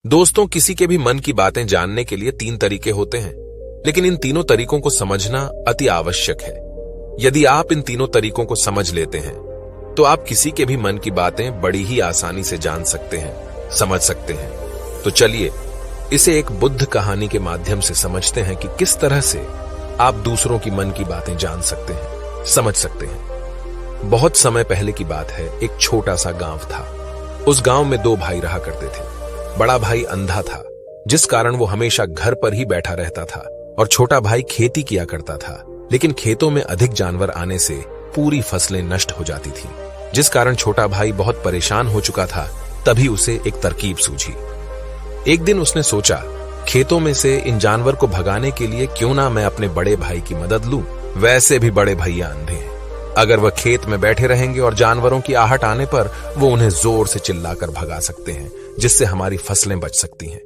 दोस्तों, किसी के भी मन की बातें जानने के लिए 3 तरीके होते हैं, लेकिन इन तीनों तरीकों को समझना अति आवश्यक है। यदि आप इन तीनों तरीकों को समझ लेते हैं तो आप किसी के भी मन की बातें बड़ी ही आसानी से जान सकते हैं, समझ सकते हैं। तो चलिए इसे एक बुद्ध कहानी के माध्यम से समझते हैं कि किस तरह से आप दूसरों की मन की बातें जान सकते हैं, समझ सकते हैं। बहुत समय पहले की बात है। एक छोटा सा गांव था। उस गांव में 2 भाई रहा करते थे। बड़ा भाई अंधा था, जिस कारण वो हमेशा घर पर ही बैठा रहता था, और छोटा भाई खेती किया करता था, लेकिन खेतों में अधिक जानवर आने से पूरी फसलें नष्ट हो जाती थीं, जिस कारण छोटा भाई बहुत परेशान हो चुका था। तभी उसे एक तरकीब सूझी। एक दिन उसने सोचा, खेतों में से इन जानवर को भगाने के लिए क्यों ना मैं अपने बड़े भाई की मदद लूं। वैसे भी बड़े भैया अंधे हैं, अगर वह खेत में बैठे रहेंगे और जानवरों की आहट आने पर वो उन्हें जोर से चिल्लाकर भगा सकते हैं, जिससे हमारी फसलें बच सकती हैं।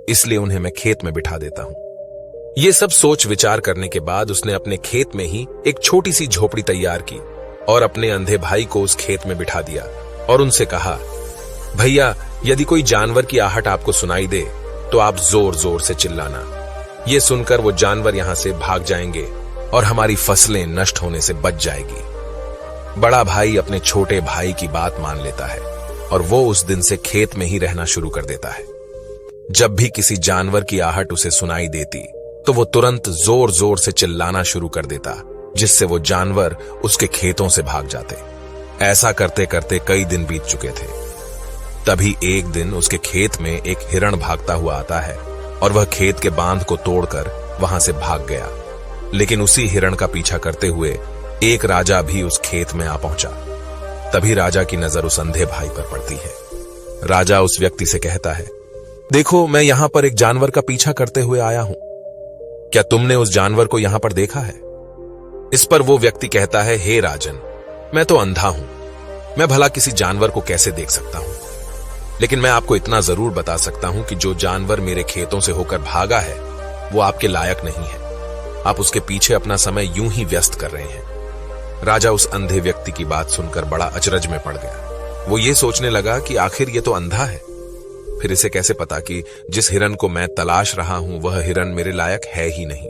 इसलिए उन्हें मैं खेत में बिठा देता हूं। ये सब सोच विचार करने के बाद उसने अपने खेत में ही एक छोटी सी झोपड़ी तैयार की और अपने अंधे भाई को उस खेत में बिठा दिया और उनसे कहा, भैया, यदि कोई जानवर की आहट आपको सुनाई दे तो आप जोर जोर से चिल्लाना। ये सुनकर वो जानवर यहां से भाग जाएंगे और हमारी फसलें नष्ट होने से बच जाएगी। बड़ा भाई अपने छोटे भाई की बात मान लेता है और वो उस दिन से खेत में ही रहना शुरू कर देता है। जब भी किसी जानवर की आहट उसे सुनाई देती तो वो तुरंत जोर जोर से चिल्लाना शुरू कर देता, जिससे वो जानवर उसके खेतों से भाग जाते। ऐसा करते करते कई दिन बीत चुके थे। तभी एक दिन उसके खेत में एक हिरण भागता हुआ आता है और वह खेत के बांध को तोड़कर वहां से भाग गया। लेकिन उसी हिरण का पीछा करते हुए एक राजा भी उस खेत में आ पहुंचा। तभी राजा की नजर उस अंधे भाई पर पड़ती है। राजा उस व्यक्ति से कहता है, देखो, मैं यहां पर एक जानवर का पीछा करते हुए आया हूं। क्या तुमने उस जानवर को यहां पर देखा है? इस पर वो व्यक्ति कहता है, हे राजन, मैं तो अंधा हूं, मैं भला किसी जानवर को कैसे देख सकता हूं। लेकिन मैं आपको इतना जरूर बता सकता हूं कि जो जानवर मेरे खेतों से होकर भागा है वो आपके लायक नहीं है। आप उसके पीछे अपना समय यूं ही व्यस्त कर रहे हैं। राजा उस अंधे व्यक्ति की बात सुनकर बड़ा अचरज में पड़ गया। वो ये सोचने लगा कि आखिर ये तो अंधा है, फिर इसे कैसे पता कि जिस हिरन को मैं तलाश रहा हूं वह हिरन मेरे लायक है ही नहीं।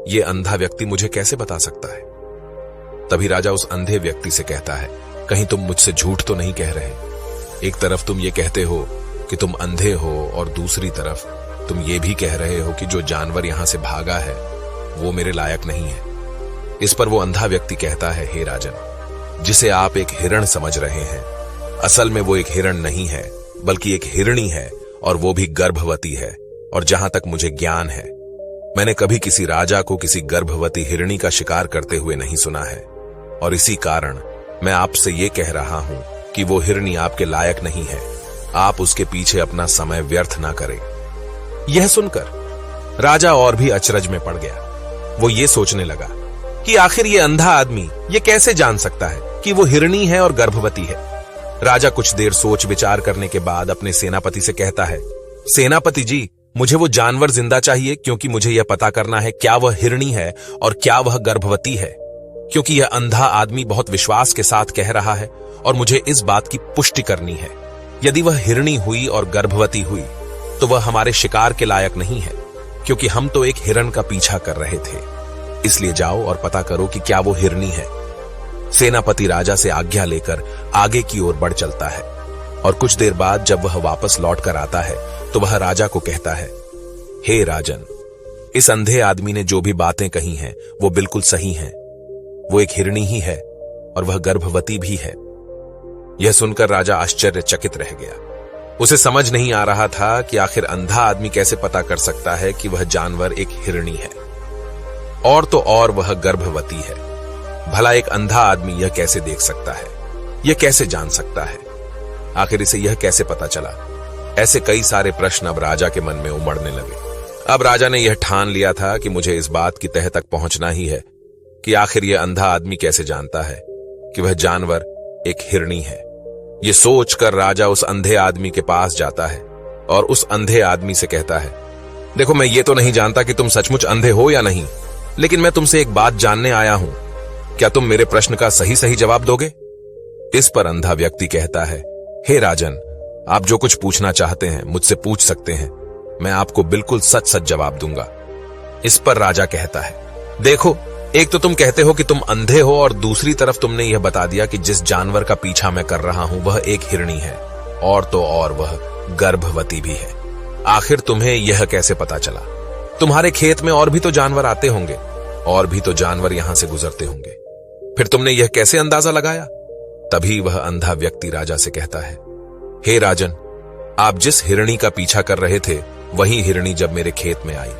ये अंधा व्यक्ति मुझे कैसे बता सकता है? तभी राजा उस अंधे व्यक्ति से कहता है, कहीं तुम मुझसे झूठ तो नहीं कह रहे? एक तरफ तुम ये कहते हो कि तुम अंधे हो और दूसरी तरफ तुम ये भी कह रहे हो कि जो जानवर यहां से भागा है वो मेरे लायक नहीं है। इस पर वो अंधा व्यक्ति कहता है, हे राजन, जिसे आप एक हिरण समझ रहे हैं, असल में वो एक हिरण नहीं है, बल्कि एक हिरणी है, और वो भी गर्भवती है। और जहां तक मुझे ज्ञान है, मैंने कभी किसी राजा को किसी गर्भवती हिरणी का शिकार करते हुए नहीं सुना है। और इसी कारण मैं आपसे ये कह रहा हूं कि वो हिरणी आपके लायक नहीं है। आप उसके पीछे अपना समय व्यर्थ ना करें। यह सुनकर राजा और भी अचरज में पड़ गया। वो ये सोचने लगा कि आखिर ये अंधा आदमी ये कैसे जान सकता है कि वो हिरणी है और गर्भवती है। राजा कुछ देर सोच विचार करने के बाद अपने सेनापति से कहता है, सेनापति जी, मुझे वो जानवर जिंदा चाहिए, क्योंकि मुझे यह पता करना है क्या वह हिरणी है और क्या वह गर्भवती है। क्योंकि यह अंधा आदमी बहुत विश्वास के साथ कह रहा है और मुझे इस बात की पुष्टि करनी है। यदि वह हिरणी हुई और गर्भवती हुई तो वह हमारे शिकार के लायक नहीं है, क्योंकि हम तो एक हिरण का पीछा कर रहे थे। इसलिए जाओ और पता करो कि क्या वो हिरणी है। सेनापति राजा से आज्ञा लेकर आगे की ओर बढ़ चलता है और कुछ देर बाद जब वह वापस लौट कर आता है तो वह राजा को कहता है, हे राजन, इस अंधे आदमी ने जो भी बातें कही हैं वो बिल्कुल सही हैं। वो एक हिरणी ही है और वह गर्भवती भी है। यह सुनकर राजा आश्चर्यचकित रह गया। उसे समझ नहीं आ रहा था कि आखिर अंधा आदमी कैसे पता कर सकता है कि वह जानवर एक हिरणी है, और तो और वह गर्भवती है। भला एक अंधा आदमी यह कैसे देख सकता है, यह कैसे जान सकता है? आखिर इसे यह कैसे पता चला? ऐसे कई सारे प्रश्न अब राजा के मन में उमड़ने लगे। अब राजा ने यह ठान लिया था कि मुझे इस बात की तह तक पहुंचना ही है कि आखिर यह अंधा आदमी कैसे जानता है कि वह जानवर एक हिरणी है। यह सोचकर राजा उस अंधे आदमी के पास जाता है और उस अंधे आदमी से कहता है, देखो, मैं ये तो नहीं जानता कि तुम सचमुच अंधे हो या नहीं, लेकिन मैं तुमसे एक बात जानने आया हूं। क्या तुम मेरे प्रश्न का सही सही जवाब दोगे? इस पर अंधा व्यक्ति कहता है, हे राजन, आप जो कुछ पूछना चाहते हैं मुझसे पूछ सकते हैं, मैं आपको बिल्कुल सच सच जवाब दूंगा। इस पर राजा कहता है, देखो, एक तो तुम कहते हो कि तुम अंधे हो और दूसरी तरफ तुमने यह बता दिया कि जिस जानवर का पीछा मैं कर रहा हूं वह एक हिरणी है, और तो और वह गर्भवती भी है। आखिर तुम्हें यह कैसे पता चला? तुम्हारे खेत में और भी तो जानवर आते होंगे, और भी तो जानवर यहां से गुजरते होंगे, फिर तुमने यह कैसे अंदाजा लगाया? तभी वह अंधा व्यक्ति राजा से कहता है, हे राजन, आप जिस हिरणी का पीछा कर रहे थे वही हिरणी जब मेरे खेत में आई,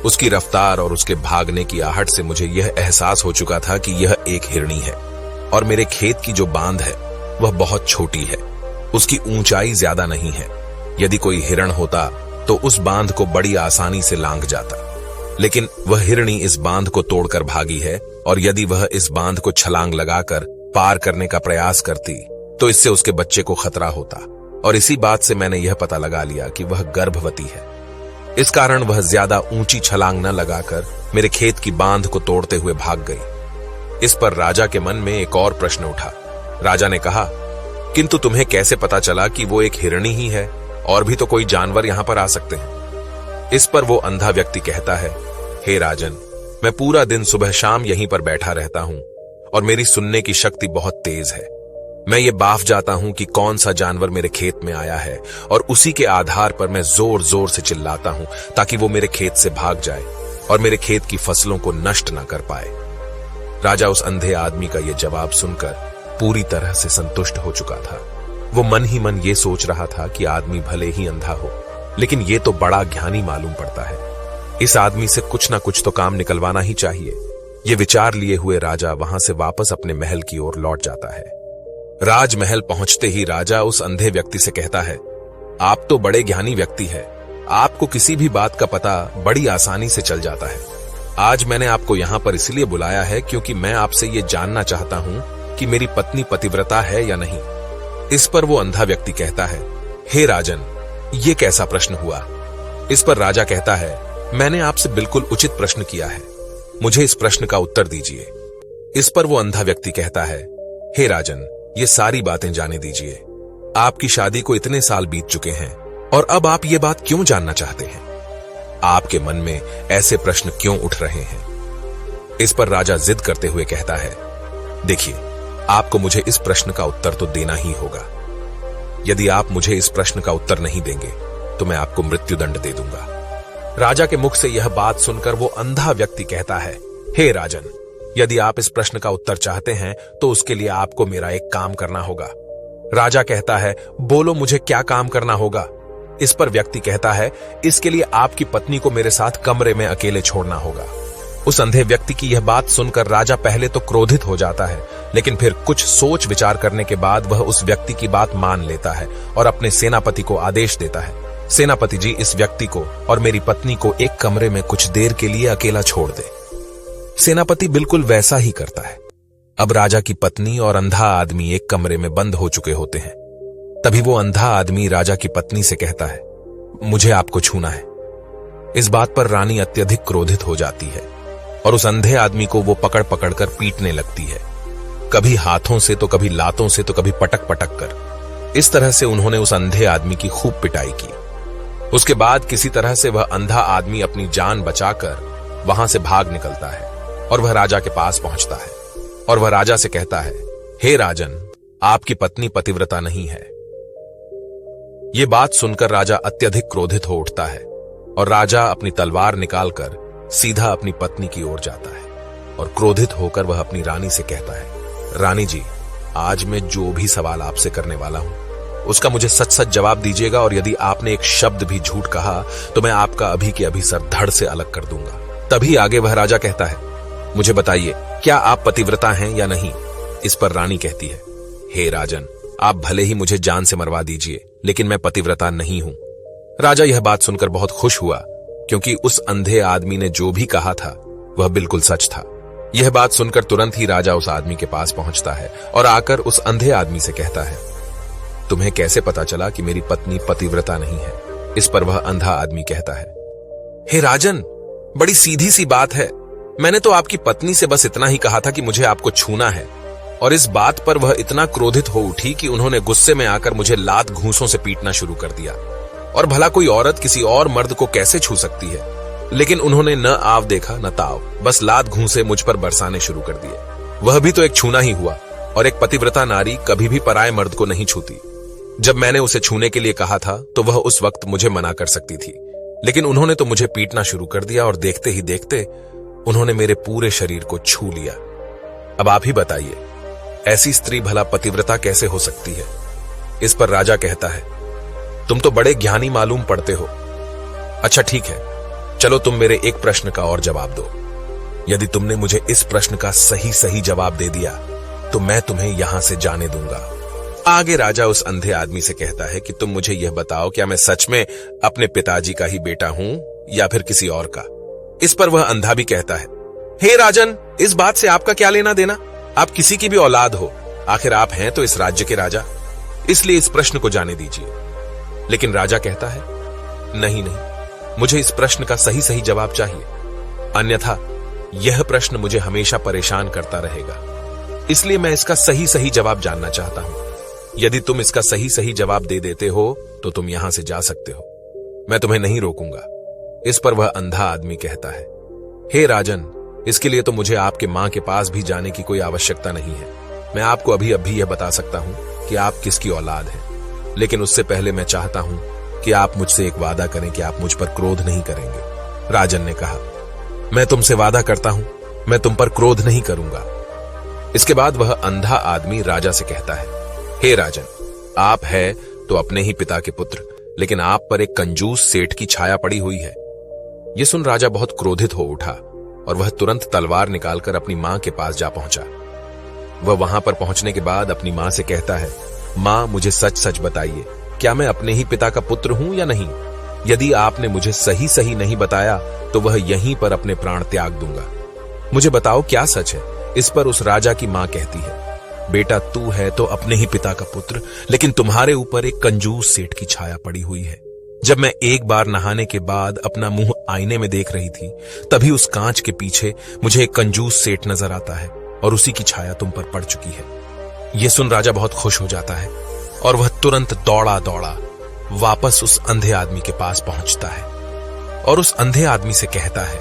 उसकी रफ्तार और उसके भागने की आहट से मुझे यह एहसास हो चुका था कि यह एक हिरणी है, और मेरे खेत की जो बांध है वह बहुत छोटी है, उसकी ऊंचाई ज्यादा नहीं है। यदि कोई हिरण होता तो उस बांध को बड़ी आसानी से लांघ जाता, लेकिन वह हिरणी इस बांध को तोड़कर भागी है, और यदि वह इस बांध को छलांग लगाकर पार करने का प्रयास करती तो इससे उसके बच्चे को खतरा होता, और इसी बात से मैंने यह पता लगा लिया कि वह गर्भवती है। इस कारण वह ज्यादा ऊंची छलांग न लगाकर मेरे खेत की बांध को तोड़ते हुए भाग गई। इस पर राजा के मन में एक और प्रश्न उठा। राजा ने कहा, किंतु तुम्हें कैसे पता चला कि वो एक हिरणी ही है? और भी तो कोई जानवर यहां पर आ सकते हैं। इस पर वो अंधा व्यक्ति कहता है, हे राजन, मैं पूरा दिन सुबह शाम यहीं पर बैठा रहता हूं, और मेरी सुनने की शक्ति बहुत तेज है। मैं ये बाफ जाता हूं कि कौन सा जानवर मेरे खेत में आया है, और उसी के आधार पर मैं जोर जोर से चिल्लाता हूं ताकि वो मेरे खेत से भाग जाए और मेरे खेत की फसलों को नष्ट न कर पाए। राजा उस अंधे आदमी का यह जवाब सुनकर पूरी तरह से संतुष्ट हो चुका था। वो मन ही मन ये सोच रहा था कि आदमी भले ही अंधा हो, लेकिन ये तो बड़ा ज्ञानी मालूम पड़ता है। इस आदमी से कुछ ना कुछ तो काम निकलवाना ही चाहिए। ये विचार लिए हुए राजा वहां से वापस अपने महल की ओर लौट जाता है। राजमहल पहुंचते ही राजा उस अंधे व्यक्ति से कहता है, आप तो बड़े ज्ञानी व्यक्ति हैं, आपको किसी भी बात का पता बड़ी आसानी से चल जाता है। आज मैंने आपको यहां पर इसलिए बुलाया है क्योंकि मैं आपसे ये जानना चाहता हूं कि मेरी पत्नी पतिव्रता है या नहीं। इस पर वो अंधा व्यक्ति कहता है, हे राजन, ये कैसा प्रश्न हुआ? इस पर राजा कहता है, मैंने आपसे बिल्कुल उचित प्रश्न किया है, मुझे इस प्रश्न का उत्तर दीजिए। इस पर वो अंधा व्यक्ति कहता है, हे राजन, ये सारी बातें जाने दीजिए। आपकी शादी को इतने साल बीत चुके हैं और अब आप ये बात क्यों जानना चाहते हैं? आपके मन में ऐसे प्रश्न क्यों उठ रहे हैं? इस पर राजा जिद करते हुए कहता है, देखिए, आपको मुझे इस प्रश्न का उत्तर तो देना ही होगा। यदि आप मुझे इस प्रश्न का उत्तर नहीं देंगे तो मैं आपको मृत्युदंड दे दूंगा। राजा के मुख से यह बात सुनकर वो अंधा व्यक्ति कहता है, हे राजन, यदि आप इस प्रश्न का उत्तर चाहते हैं तो उसके लिए आपको मेरा एक काम करना होगा। राजा कहता है, बोलो, मुझे क्या काम करना होगा? इस पर व्यक्ति कहता है, इसके लिए आपकी पत्नी को मेरे साथ कमरे में अकेले छोड़ना होगा। उस अंधे व्यक्ति की यह बात सुनकर राजा पहले तो क्रोधित हो जाता है, लेकिन फिर कुछ सोच विचार करने के बाद वह उस व्यक्ति की बात मान लेता है और अपने सेनापति को आदेश देता है, सेनापति जी, इस व्यक्ति को और मेरी पत्नी को एक कमरे में कुछ देर के लिए अकेला छोड़ दे। सेनापति बिल्कुल वैसा ही करता है। अब राजा की पत्नी और अंधा आदमी एक कमरे में बंद हो चुके होते हैं। तभी वो अंधा आदमी राजा की पत्नी से कहता है, मुझे आपको छूना है। इस बात पर रानी अत्यधिक क्रोधित हो जाती है और उस अंधे आदमी को वो पकड़ पकड़ कर पीटने लगती है, कभी हाथों से तो कभी लातों से तो कभी पटक पटक कर। इस तरह से उन्होंने उस अंधे आदमी की खूब पिटाई की। उसके बाद किसी तरह से वह अंधा आदमी अपनी जान बचाकर वहां से भाग निकलता है और वह राजा के पास पहुंचता है और वह राजा से कहता है, हे राजन, आपकी पत्नी पतिव्रता नहीं है। ये बात सुनकर राजा अत्यधिक क्रोधित हो उठता है और राजा अपनी तलवार निकालकर सीधा अपनी पत्नी की ओर जाता है और क्रोधित होकर वह अपनी रानी से कहता है, रानी जी, आज मैं जो भी सवाल आपसे करने वाला हूं उसका मुझे सच सच जवाब दीजिएगा, और यदि आपने एक शब्द भी झूठ कहा तो मैं आपका अभी के अभी सर धड़ से अलग कर दूंगा। तभी आगे वह राजा कहता है, मुझे बताइए, क्या आप पतिव्रता हैं या नहीं? इस पर रानी कहती है, हे राजन, आप भले ही मुझे जान से मरवा दीजिए, लेकिन मैं पतिव्रता नहीं हूं। राजा यह बात सुनकर बहुत खुश हुआ, क्योंकि उस अंधे आदमी ने जो भी कहा था वह बिल्कुल सच था। यह बात सुनकर तुरंत ही राजा उस आदमी के पास पहुंचता है और आकर उस अंधे आदमी से कहता है, तुम्हें कैसे पता चला कि मेरी पत्नी पतिव्रता नहीं है? इस पर वह अंधा आदमी कहता है, हे राजन, बड़ी सीधी सी बात है। मैंने तो आपकी पत्नी से बस इतना ही कहा था कि मुझे आपको छूना है, और इस बात पर वह इतना क्रोधित हो उठी कि उन्होंने गुस्से में आकर मुझे लात घूंसों से पीटना शुरू कर दिया। और भला कोई औरत किसी और मर्द को कैसे छू सकती है, लेकिन उन्होंने न आव देखा न ताव, बस लात घूंसे मुझ पर बरसाने शुरू कर दिए। वह भी तो एक छूना ही हुआ, और एक पतिव्रता नारी कभी भी पराये मर्द को नहीं छूती। जब मैंने उसे छूने के लिए कहा था तो वह उस वक्त मुझे मना कर सकती थी, लेकिन उन्होंने तो मुझे पीटना शुरू कर दिया और देखते ही देखते उन्होंने मेरे पूरे शरीर को छू लिया। अब आप ही बताइए, ऐसी स्त्री भला पतिव्रता कैसे हो सकती है? इस पर राजा कहता है, तुम तो बड़े ज्ञानी मालूम पड़ते हो। अच्छा ठीक है, चलो तुम मेरे एक प्रश्न का और जवाब दो। यदि तुमने मुझे इस प्रश्न का सही जवाब दे दिया तो मैं तुम्हें यहां से जाने दूंगा। आगे राजा उस अंधे आदमी से कहता है कि तुम मुझे यह बताओ, क्या मैं सच में अपने पिताजी का ही बेटा हूं या फिर किसी और का? इस पर वह अंधा भी कहता है, हे राजन, इस बात से आपका क्या लेना देना? आप किसी की भी औलाद हो, आखिर आप हैं तो इस राज्य के राजा, इसलिए इस प्रश्न को जाने दीजिए। लेकिन राजा कहता है, नहीं, मुझे इस प्रश्न का सही जवाब चाहिए, अन्यथा यह प्रश्न मुझे हमेशा परेशान करता रहेगा। इसलिए मैं इसका सही जवाब जानना चाहता हूं। यदि तुम इसका सही जवाब दे देते हो तो तुम यहां से जा सकते हो, मैं तुम्हें नहीं रोकूंगा। इस पर वह अंधा आदमी कहता है, हे राजन, इसके लिए तो मुझे आपके मां के पास भी जाने की कोई आवश्यकता नहीं है। मैं आपको अभी यह बता सकता हूं कि आप किसकी औलाद हैं, लेकिन उससे पहले मैं चाहता हूं कि आप मुझसे एक वादा करें कि आप मुझ पर क्रोध नहीं करेंगे। राजन ने कहा, मैं तुमसे वादा करता हूं, मैं तुम पर क्रोध नहीं करूंगा। इसके बाद वह अंधा आदमी राजा से कहता है, हे राजन, आप है तो अपने ही पिता के पुत्र, लेकिन आप पर एक कंजूस सेठ की छाया पड़ी हुई है। यह सुन राजा बहुत क्रोधित हो उठा और वह तुरंत तलवार निकालकर अपनी मां के पास जा पहुंचा। वह वहां पर पहुंचने के बाद अपनी मां से कहता है, मां, मुझे सच बताइए, क्या मैं अपने ही पिता का पुत्र हूं या नहीं? यदि आपने मुझे सही नहीं बताया तो वह यहीं पर अपने प्राण त्याग दूंगा। मुझे बताओ क्या सच है? इस पर उस राजा की मां कहती है, बेटा, तू है तो अपने ही पिता का पुत्र, लेकिन तुम्हारे ऊपर एक कंजूस सेठ की छाया पड़ी हुई है। जब मैं एक बार नहाने के बाद अपना मुंह आईने में देख रही थी, तभी उस कांच के पीछे मुझे एक कंजूस सेठ नजर आता है और उसी की छाया तुम पर पड़ चुकी है। यह सुन राजा बहुत खुश हो जाता है और वह तुरंत दौड़ा वापस उस अंधे आदमी के पास पहुंचता है और उस अंधे आदमी से कहता है,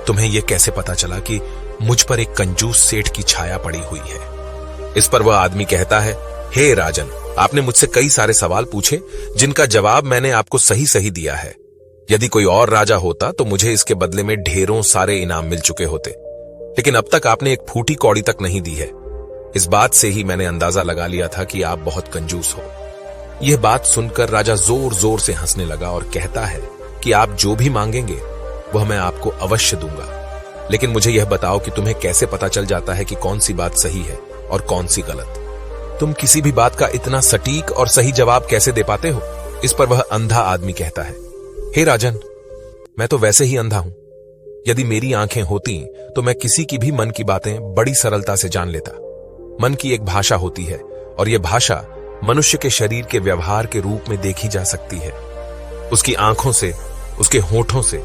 तुम्हें यह कैसे पता चला कि मुझ पर एक कंजूस सेठ की छाया पड़ी हुई है? इस पर वह आदमी कहता है, हे राजन, आपने मुझसे कई सारे सवाल पूछे जिनका जवाब मैंने आपको सही दिया है। यदि कोई और राजा होता तो मुझे इसके बदले में ढेरों सारे इनाम मिल चुके होते, लेकिन अब तक आपने एक फूटी कौड़ी तक नहीं दी है। इस बात से ही मैंने अंदाजा लगा लिया था कि आप बहुत कंजूस हो। यह बात सुनकर राजा जोर से हंसने लगा और कहता है कि आप जो भी मांगेंगे वह मैं आपको अवश्य दूंगा, लेकिन मुझे यह बताओ कि तुम्हें कैसे पता चल जाता है कि कौन सी बात सही है और कौन सी गलत? तुम किसी भी बात का इतना सटीक और सही जवाब कैसे दे पाते हो? इस पर वह अंधा आदमी कहता है, हे राजन, मैं तो वैसे ही अंधा हूं। यदि मेरी आंखें होती तो मैं किसी की भी मन की बातें बड़ी सरलता से जान लेता। मन की एक भाषा होती है और यह भाषा मनुष्य के शरीर के व्यवहार के रूप में देखी जा सकती है। उसकी आंखों से, उसके होठों से,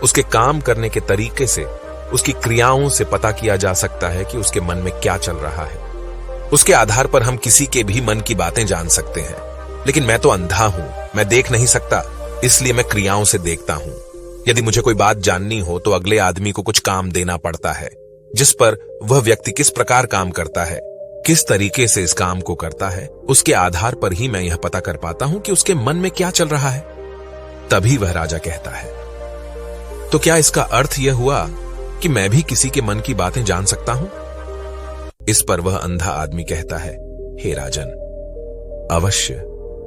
उसके काम करने के तरीके से, उसकी क्रियाओं से पता किया जा सकता है कि उसके मन में क्या चल रहा है। उसके आधार पर हम किसी के भी मन की बातें जान सकते हैं, लेकिन मैं तो अंधा हूं, मैं देख नहीं सकता, इसलिए मैं क्रियाओं से देखता हूं। यदि मुझे कोई बात जाननी हो तो अगले आदमी को कुछ काम देना पड़ता है, जिस पर वह व्यक्ति किस प्रकार काम करता है, किस तरीके से इस काम को करता है, उसके आधार पर ही मैं यह पता कर पाता हूं कि उसके मन में क्या चल रहा है। तभी वह राजा कहता है, तो क्या इसका अर्थ यह हुआ कि मैं भी किसी के मन की बातें जान सकता हूं? इस पर वह अंधा आदमी कहता है, हे राजन, अवश्य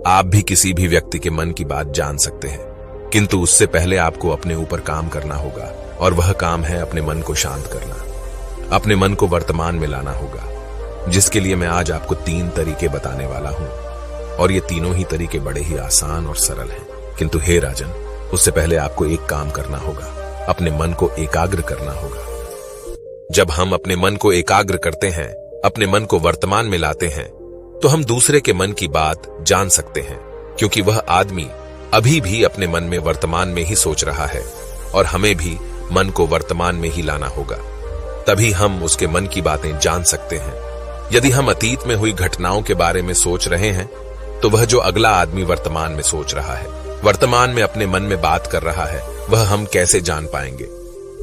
आप भी किसी भी व्यक्ति के मन की बात जान सकते हैं, किंतु उससे पहले आपको अपने ऊपर काम करना होगा, और वह काम है अपने मन को शांत करना, अपने मन को वर्तमान में लाना होगा, जिसके लिए मैं आज आपको 3 तरीके बताने वाला हूं। और ये तीनों ही तरीके बड़े ही आसान और सरल हैं, किंतु हे राजन, उससे पहले आपको एक काम करना होगा, अपने मन को एकाग्र करना होगा। जब हम अपने मन को एकाग्र करते हैं, अपने मन को वर्तमान में लाते हैं, तो हम दूसरे के मन की बात जान सकते हैं, क्योंकि वह आदमी अभी भी अपने मन में वर्तमान में ही सोच रहा है, और हमें भी मन को वर्तमान में ही लाना होगा, तभी हम उसके मन की बातें जान सकते हैं। यदि हम अतीत में हुई घटनाओं के बारे में सोच रहे हैं तो वह जो अगला आदमी वर्तमान में सोच रहा है, वर्तमान में अपने मन में बात कर रहा है, वह हम कैसे जान पाएंगे?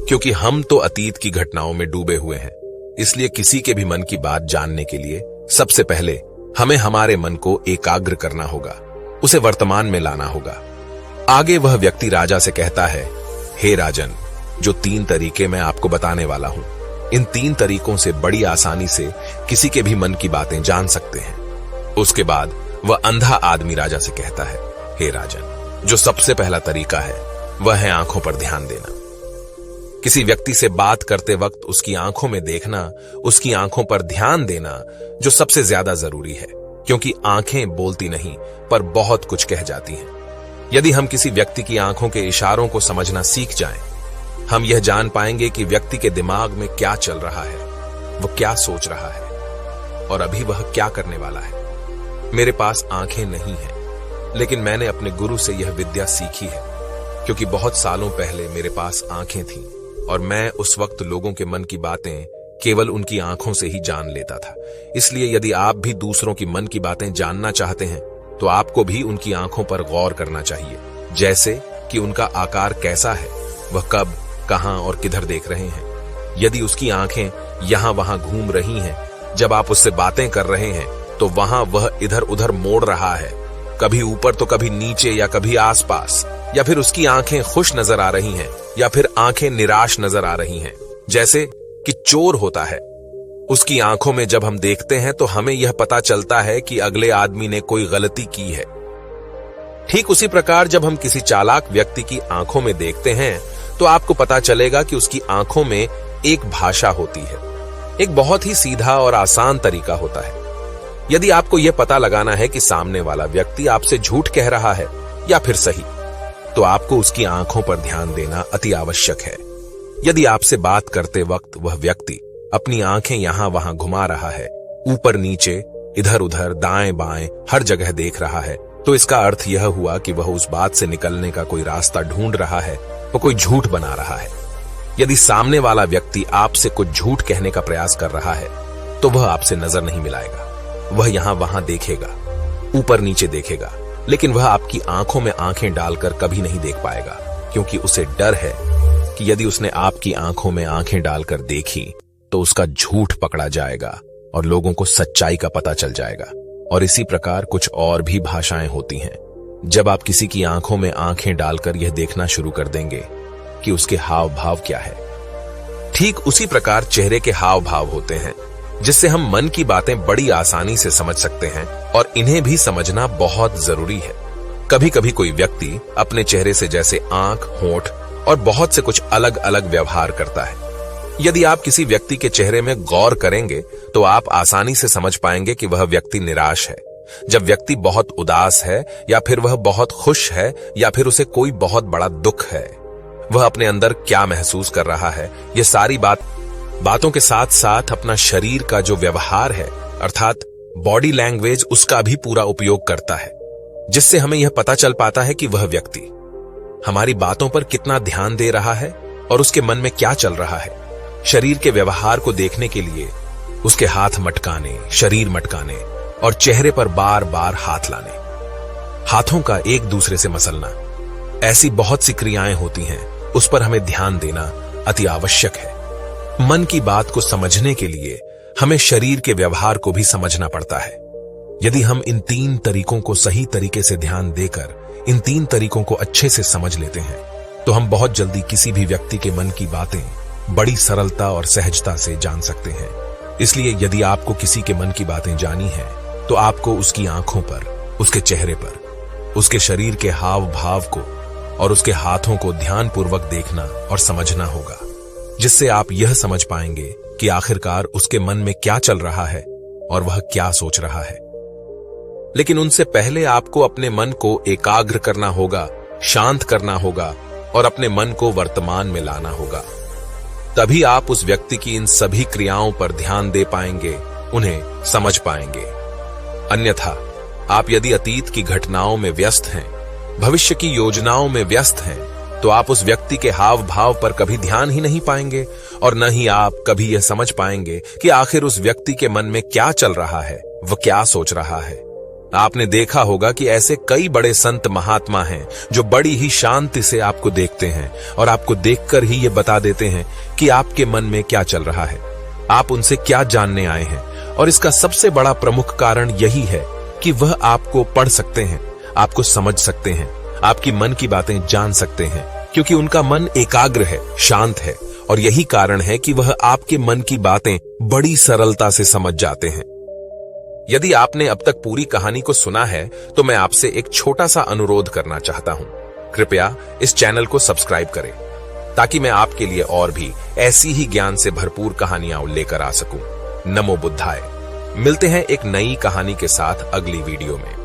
क्योंकि हम तो अतीत की घटनाओं में डूबे हुए हैं। इसलिए किसी के भी मन की बात जानने के लिए सबसे पहले हमें हमारे मन को एकाग्र करना होगा, उसे वर्तमान में लाना होगा। आगे वह व्यक्ति राजा से कहता है, हे राजन, जो 3 तरीके मैं आपको बताने वाला हूं, इन 3 तरीकों से बड़ी आसानी से किसी के भी मन की बातें जान सकते हैं। उसके बाद वह अंधा आदमी राजा से कहता है, हे राजन, जो सबसे पहला तरीका है वह है आंखों पर ध्यान देना। किसी व्यक्ति से बात करते वक्त उसकी आंखों में देखना, उसकी आंखों पर ध्यान देना जो सबसे ज्यादा जरूरी है, क्योंकि आंखें बोलती नहीं पर बहुत कुछ कह जाती हैं। यदि हम किसी व्यक्ति की आंखों के इशारों को समझना सीख जाएं, हम यह जान पाएंगे कि व्यक्ति के दिमाग में क्या चल रहा है, वह क्या सोच रहा है और अभी वह क्या करने वाला है। मेरे पास आंखें नहीं हैं, लेकिन मैंने अपने गुरु से यह विद्या सीखी है, क्योंकि बहुत सालों पहले मेरे पास आंखें थीं और मैं उस वक्त लोगों के मन की बातें केवल उनकी आंखों से ही जान लेता था। इसलिए यदि आप भी दूसरों की मन की बातें जानना चाहते हैं तो आपको भी उनकी आंखों पर गौर करना चाहिए, जैसे कि उनका आकार कैसा है, वह कब, कहां और किधर देख रहे हैं। यदि उसकी आंखें यहां वहां घूम रही हैं, जब आप उससे बातें कर रहे हैं तो वहां वह इधर उधर मोड़ रहा है, कभी ऊपर तो कभी नीचे या कभी आसपास, या फिर उसकी आंखें खुश नजर आ रही हैं या फिर आंखें निराश नजर आ रही हैं, जैसे कि चोर होता है। उसकी आंखों में जब हम देखते हैं तो हमें यह पता चलता है कि अगले आदमी ने कोई गलती की है। ठीक उसी प्रकार जब हम किसी चालाक व्यक्ति की आंखों में देखते हैं तो आपको पता चलेगा कि उसकी आंखों में एक भाषा होती है। एक बहुत ही सीधा और आसान तरीका होता है। यदि आपको यह पता लगाना है कि सामने वाला व्यक्ति आपसे झूठ कह रहा है या फिर सही, तो आपको उसकी आंखों पर ध्यान देना अति आवश्यक है। यदि आपसे बात करते वक्त वह व्यक्ति अपनी आंखें यहां वहां घुमा रहा है, ऊपर नीचे, इधर उधर, दाएं बाएं, हर जगह देख रहा है, तो इसका अर्थ यह हुआ कि वह उस बात से निकलने का कोई रास्ता ढूंढ रहा है, वह कोई झूठ बना रहा है। यदि सामने वाला व्यक्ति आपसे कुछ झूठ कहने का प्रयास कर रहा है तो वह आपसे नजर नहीं मिलाएगा। वह यहां वहां देखेगा, ऊपर नीचे देखेगा, लेकिन वह आपकी आंखों में आंखें डालकर कभी नहीं देख पाएगा, क्योंकि उसे डर है कि यदि उसने आपकी आंखों में आंखें डालकर देखी तो उसका झूठ पकड़ा जाएगा और लोगों को सच्चाई का पता चल जाएगा। और इसी प्रकार कुछ और भी भाषाएं होती हैं। जब आप किसी की आंखों में आंखें डालकर यह देखना शुरू कर देंगे कि उसके हाव भाव क्या है, ठीक उसी प्रकार चेहरे के हाव भाव होते हैं, जिससे हम मन की बातें बड़ी आसानी से समझ सकते हैं और इन्हें भी समझना बहुत जरूरी है। कभी कभी कोई व्यक्ति अपने चेहरे से जैसे आंख, होंठ और बहुत से कुछ अलग अलग व्यवहार करता है। यदि आप किसी व्यक्ति के चेहरे में गौर करेंगे तो आप आसानी से समझ पाएंगे कि वह व्यक्ति निराश है, जब व्यक्ति बहुत उदास है, या फिर वह बहुत खुश है, या फिर उसे कोई बहुत बड़ा दुख है। वह अपने अंदर क्या महसूस कर रहा है, यह सारी बातों के साथ साथ अपना शरीर का जो व्यवहार है अर्थात बॉडी लैंग्वेज, उसका भी पूरा उपयोग करता है, जिससे हमें यह पता चल पाता है कि वह व्यक्ति हमारी बातों पर कितना ध्यान दे रहा है और उसके मन में क्या चल रहा है। शरीर के व्यवहार को देखने के लिए उसके हाथ मटकाने, शरीर मटकाने और चेहरे पर बार बार हाथ लाने, हाथों का एक दूसरे से मसलना, ऐसी बहुत सी क्रियाएं होती हैं, उस पर हमें ध्यान देना अति आवश्यक है। मन की बात को समझने के लिए हमें शरीर के व्यवहार को भी समझना पड़ता है। यदि हम इन 3 तरीकों को सही तरीके से ध्यान देकर इन 3 तरीकों को अच्छे से समझ लेते हैं तो हम बहुत जल्दी किसी भी व्यक्ति के मन की बातें बड़ी सरलता और सहजता से जान सकते हैं। इसलिए यदि आपको किसी के मन की बातें जानी है तो आपको उसकी आंखों पर, उसके चेहरे पर, उसके शरीर के हाव भाव को और उसके हाथों को ध्यानपूर्वक देखना और समझना होगा, जिससे आप यह समझ पाएंगे कि आखिरकार उसके मन में क्या चल रहा है और वह क्या सोच रहा है। लेकिन उनसे पहले आपको अपने मन को एकाग्र करना होगा, शांत करना होगा और अपने मन को वर्तमान में लाना होगा। तभी आप उस व्यक्ति की इन सभी क्रियाओं पर ध्यान दे पाएंगे, उन्हें समझ पाएंगे। अन्यथा आप यदि अतीत की घटनाओं में व्यस्त हैं, भविष्य की योजनाओं में व्यस्त हैं तो आप उस व्यक्ति के हाव भाव पर कभी ध्यान ही नहीं पाएंगे और न ही आप कभी यह समझ पाएंगे कि आखिर उस व्यक्ति के मन में क्या चल रहा है, वह क्या सोच रहा है। आपने देखा होगा कि ऐसे कई बड़े संत महात्मा हैं जो बड़ी ही शांति से आपको देखते हैं और आपको देखकर ही ये बता देते हैं कि आपके मन में क्या चल रहा है, आप उनसे क्या जानने आए हैं। और इसका सबसे बड़ा प्रमुख कारण यही है कि वह आपको पढ़ सकते हैं, आपको समझ सकते हैं, आपकी मन की बातें जान सकते हैं, क्योंकि उनका मन एकाग्र है, शांत है और यही कारण है कि वह आपके मन की बातें बड़ी सरलता से समझ जाते हैं। यदि आपने अब तक पूरी कहानी को सुना है तो मैं आपसे एक छोटा सा अनुरोध करना चाहता हूं। कृपया इस चैनल को सब्सक्राइब करें ताकि मैं आपके लिए और भी ऐसी ही ज्ञान से भरपूर कहानियां लेकर आ सकूं। नमो बुद्धाय। मिलते हैं एक नई कहानी के साथ अगली वीडियो में।